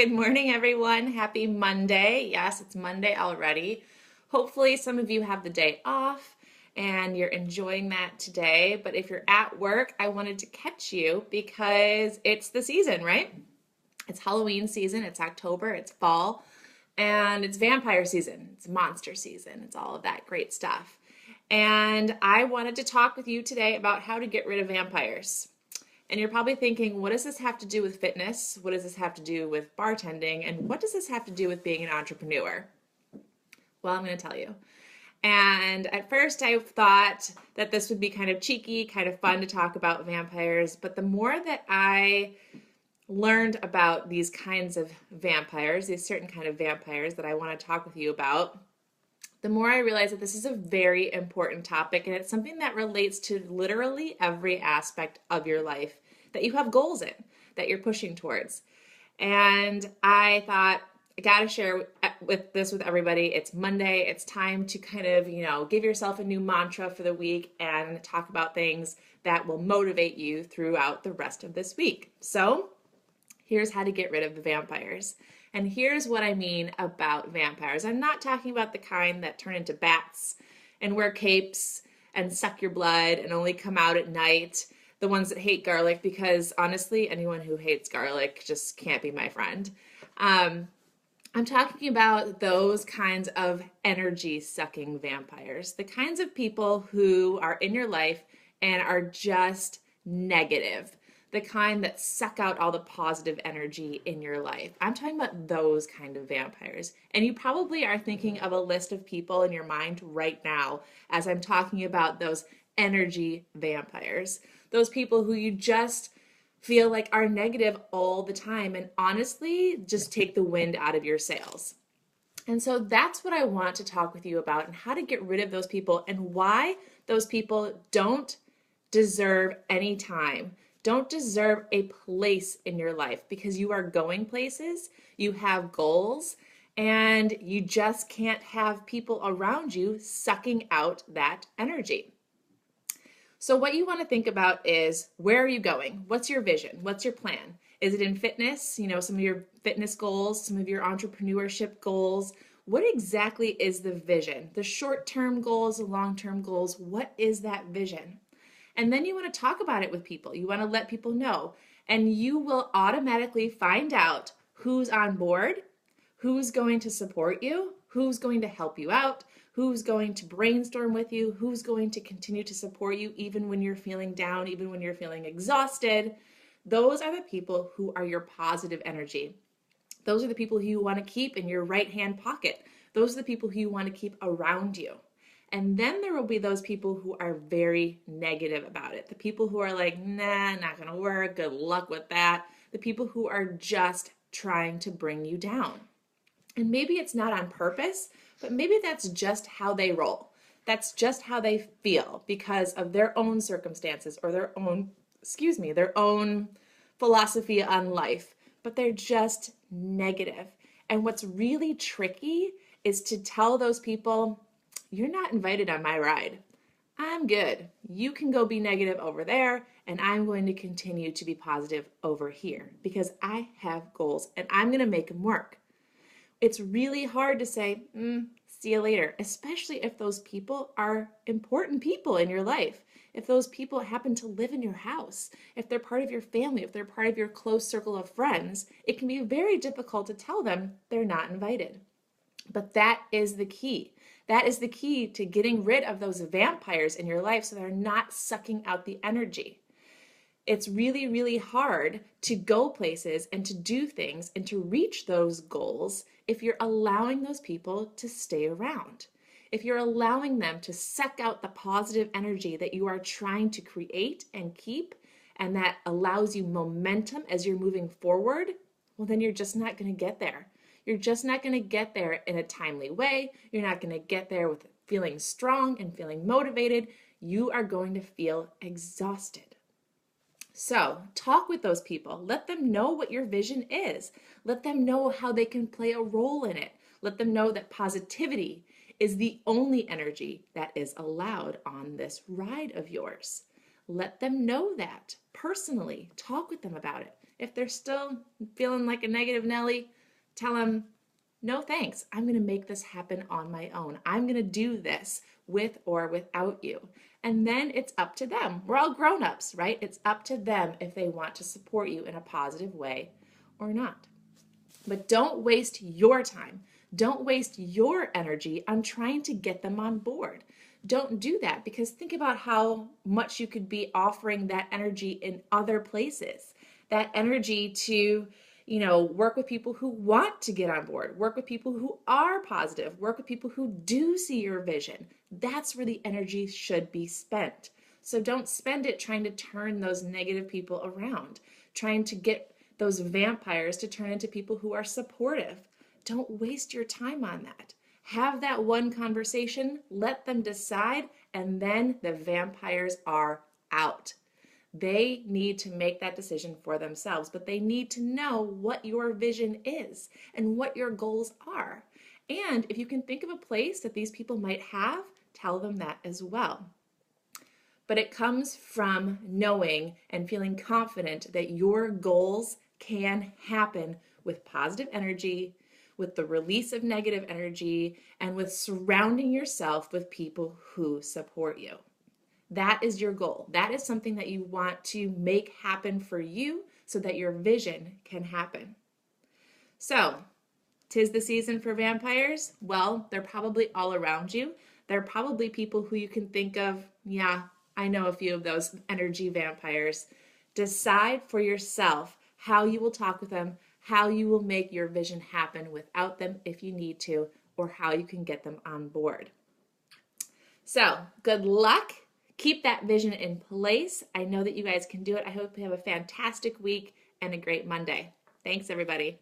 Good morning, everyone. Happy Monday. Yes, it's Monday already. Hopefully, some of you have the day off and you're enjoying that today. But if you're at work, I wanted to catch you because it's the season, right? It's Halloween season, it's October, it's fall, and it's vampire season, it's monster season, it's all of that great stuff. And I wanted to talk with you today about how to get rid of vampires. And you're probably thinking, what does this have to do with fitness? What does this have to do with bartending? And what does this have to do with being an entrepreneur? Well, I'm going to tell you. And at first, I thought that this would be kind of cheeky, kind of fun to talk about vampires. But the more that I learned about these kinds of vampires, these certain kind of vampires that I want to talk with you about, the more I realized that this is a very important topic, and it's something that relates to literally every aspect of your life that you have goals in, that you're pushing towards. And I thought, I got to share with this with everybody. It's Monday. It's time to kind of, give yourself a new mantra for the week and talk about things that will motivate you throughout the rest of this week. So here's how to get rid of the vampires. And here's what I mean about vampires. I'm not talking about the kind that turn into bats and wear capes and suck your blood and only come out at night. The ones that hate garlic, because honestly, anyone who hates garlic just can't be my friend. I'm talking about those kinds of energy-sucking vampires, the kinds of people who are in your life and are just negative, the kind that suck out all the positive energy in your life. I'm talking about those kind of vampires. And you probably are thinking of a list of people in your mind right now as I'm talking about those energy vampires, those people who you just feel like are negative all the time and honestly just take the wind out of your sails. And so that's what I want to talk with you about, and how to get rid of those people and why those people don't deserve any time, don't deserve a place in your life, because you are going places, you have goals, and you just can't have people around you sucking out that energy. So what you want to think about is, where are you going? What's your vision? What's your plan? Is it in fitness? Some of your fitness goals, some of your entrepreneurship goals. What exactly is the vision? The short-term goals, the long-term goals, what is that vision? And then you want to talk about it with people. You want to let people know. And you will automatically find out who's on board, who's going to support you, who's going to help you out, who's going to brainstorm with you, who's going to continue to support you even when you're feeling down, even when you're feeling exhausted. Those are the people who are your positive energy. Those are the people who you want to keep in your right-hand pocket. Those are the people who you want to keep around you. And then there will be those people who are very negative about it. The people who are like, nah, not going to work. Good luck with that. The people who are just trying to bring you down. And maybe it's not on purpose, but maybe that's just how they roll. That's just how they feel because of their own circumstances or their own philosophy on life. But they're just negative. And what's really tricky is to tell those people, you're not invited on my ride. I'm good. You can go be negative over there, and I'm going to continue to be positive over here because I have goals and I'm going to make them work. It's really hard to say, see you later, especially if those people are important people in your life. If those people happen to live in your house, if they're part of your family, if they're part of your close circle of friends, it can be very difficult to tell them they're not invited. But that is the key. That is the key to getting rid of those vampires in your life so they're not sucking out the energy. It's really, really hard to go places and to do things and to reach those goals if you're allowing those people to stay around. If you're allowing them to suck out the positive energy that you are trying to create and keep, and that allows you momentum as you're moving forward, well, then you're just not going to get there. You're just not going to get there in a timely way. You're not going to get there with feeling strong and feeling motivated. You are going to feel exhausted. So talk with those people. Let them know what your vision is. Let them know how they can play a role in it. Let them know that positivity is the only energy that is allowed on this ride of yours. let them know that personally. Talk with them about it. If they're still feeling like a negative Nelly, tell them, no thanks. I'm going to make this happen on my own. I'm going to do this with or without you. And then it's up to them. We're all grown-ups, right? It's up to them if they want to support you in a positive way or not. But don't waste your time. Don't waste your energy on trying to get them on board. Don't do that, because think about how much you could be offering that energy in other places. That energy to, work with people who want to get on board, work with people who are positive, work with people who do see your vision. That's where the energy should be spent. So don't spend it trying to turn those negative people around, trying to get those vampires to turn into people who are supportive. Don't waste your time on that. Have that one conversation, let them decide, and then the vampires are out. They need to make that decision for themselves, but they need to know what your vision is and what your goals are. And if you can think of a place that these people might have, tell them that as well. But it comes from knowing and feeling confident that your goals can happen with positive energy, with the release of negative energy, and with surrounding yourself with people who support you. That is your goal. That is something that you want to make happen for you so that your vision can happen. So, 'tis the season for vampires? Well, they're probably all around you. They're probably people who you can think of, yeah, I know a few of those energy vampires. Decide for yourself how you will talk with them, how you will make your vision happen without them if you need to, or how you can get them on board. So, good luck. Keep that vision in place. I know that you guys can do it. I hope you have a fantastic week and a great Monday. Thanks, everybody.